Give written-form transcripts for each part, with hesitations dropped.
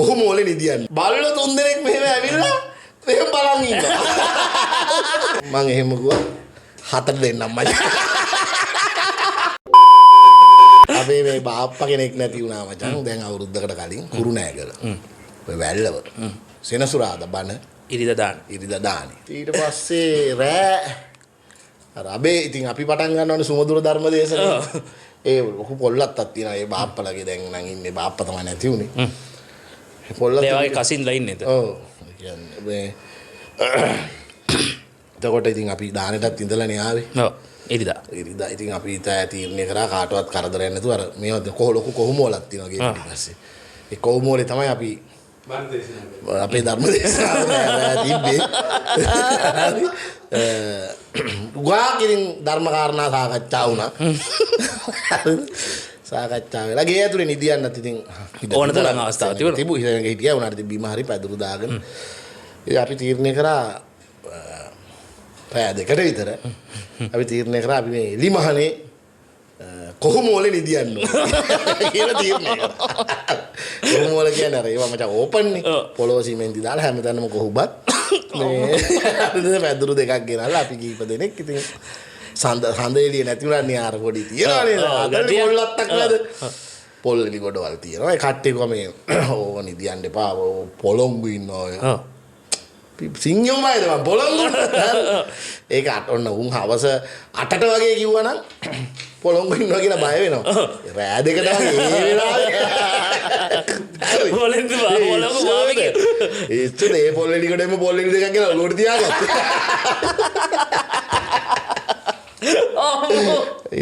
කොහොම මොලේ නිදියන්නේ. බල්ලෝ 3 දෙනෙක් මෙහෙම ඇවිල්ලා මෙහෙම බලන් ඉන්නවා. මං එහෙම ගුවා 4 දෙන්නම් මචං. අපේ මේ බාප්පා කෙනෙක් නැති වුණා මචං. දැන් අවුරුද්දකට කලින් කුරුණෑගල. ඔය වැල්ලව. සෙනසුරාදා බන ඉරිදා දානේ. ඊට පස්සේ රෑ අර අබේ ඉතින් අපි පටන් ගන්නවනේ සුමදුර ධර්ම දේශනේ. ඒ ලොකු පොල්ලත්තක් තියෙනවා. ඒ බාප්පලගේ දැන් නම් ඉන්නේ බාප්පා තමයි නැති උනේ. ඒ පොල්ලත් ඒ වගේ කසින්ලා ඉන්නේද? ඔව්. කියන්නේ මේ එතකොට ඉතින් අපි දානෙටත් ඉඳලානේ ආවේ. ඔව්. ඉරිදා ඉතින් අපි තීරණය කරා කාටවත් කරදරයක් නැතුව අර මේවා ලොකු කොහොමෝලක් තියෙනවා ගේ ඊට පස්සේ. ඒ කොහොමෝලේ තමයි අපි අපේ ධර්ම දේශනාව තිබ්බේ. ගාකින් ධර්ම කාරණා සාකච්ඡා වුණා. සාකච්ඡා වෙලා ගේ ඇතුලේ නිදියන්නත් ඉතින් ඕන තරම් අවස්ථාවක් තිබුණා. තිබුණා හිටියා උනාට ඉතින් බිම හරි පැදුරු දාගෙන ඉතින් අපි තීරණය කරා පැය දෙකට විතර අපි තීරණය කරා අපි මේ එලිමහනේ කොහොමෝලේ නිදියන්න කියලා තීරණය කරා. කොහොමෝල කියන්නේ අර ඒවා මචං ඕපන් නේ. පොළොව සිමෙන්ති දාලා හැමතැනම කොහොබත් මේ පැදුරු දෙකක් ගෙනල්ලා අපි කීප දෙනෙක් ඉතින් සඳ එළිය නැති වුණා නේ අර පොඩි තියනවනේ. අද පොල්ලත්තක් නේද? පොල් එලි ගොඩවල් තියෙනවා. ඒ කට්ටිය කො මේ ඕව නිදියන්න එපා. පොළොංගු ඉන්නවා ඔය. සිංහමයිද මම පොළොංගු. ඒක ඔන්න උන් හවස 8ට වගේ කිව්වනම් පොළොංගු ඉන්නවා කියලා බය වෙනවා. රෑ දෙකට වගේ ඒ වෙලාවේ පොළොංගු මාමිගේ ඒ පොල් එලි ගොඩේම පොල් එලි දෙකක් කියලා ඔලුවට තියාගත්තා.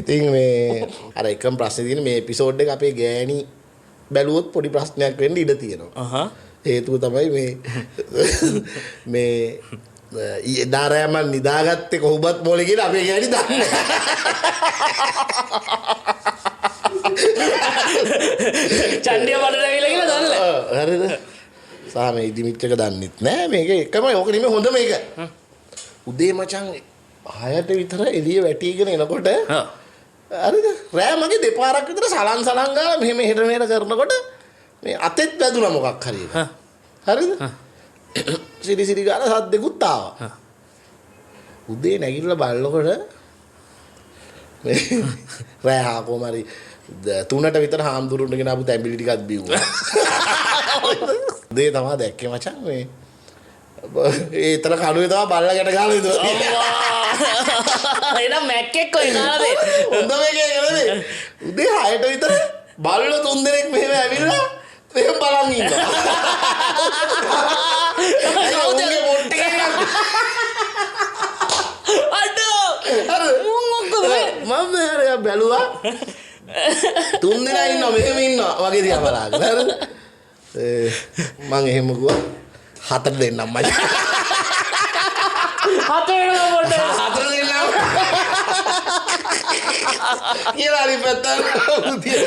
ඉතින් මේ අර එකම ප්‍රශ්නේ තියෙන මේ එපිසෝඩ් එක අපේ ගෑණි බැලුවොත් පොඩි ප්‍රශ්නයක් වෙන්න ඉඩ තියෙනවා. හේතුව තමයි මේ ඊදාරය මන් නිදාගත්තේ කොහොමත් මොලේ කියලා අපේ ගෑණි දන්නේ. චණ්ඩිය බඩට ඇවිල්ලා කියලා දන්නලා. හරිද? සාමේ ඉදිමිච් එක දන්නෙත් නෑ මේක එකම ඕක නෙමෙයි හොඳ මේක. උදේ මචං 6ට විතර එළිය වැටිගෙන එනකොට හරිද රෑ මගේ දෙපාරක් විතර සලන් ගාලා මෙහෙම හෙට මෙහෙට කරනකොට මේ අතෙත් වැදුනා මොකක් හරි එක. හරිද? සිරි ගාලා සද්දෙකුත් ආවා. උදේ නැගිටලා බලනකොට මේ රෑ කොමාරි 3ට විතර හාමුදුරුවන්ට ගෙන ආපු තැඹිලි ටිකක් බිව්වා. උදේ තමයි දැක්කේ මචං මේ ඒතර කණුවේ තමයි බල්ලා ගැට ගහලා ඉඳලා. එනම් මැක්කෙක් කොයි නාලද? හොඳ මේකේ නේද? උදේ 6ට විතර බල්ලෝ 3 දෙනෙක් මෙහෙම ඇවිල්ලා මෙහෙම බලන් ඉන්නවා. කවුද මොට්ටි කියන්නේ? අඩෝ! අර මම හරි බැලුවා. 3 දෙනා ඉන්නවා මෙහෙම ඉන්නවා වගේ දිහා බලාගෙන. හරිද? මම එහෙම ගුවා 4 දෙන්නම් මචං. 4 වෙනවා පොඩ්ඩක්. 4 දෙන්නම්. කියලා අනිත් පැත්තට උදිය.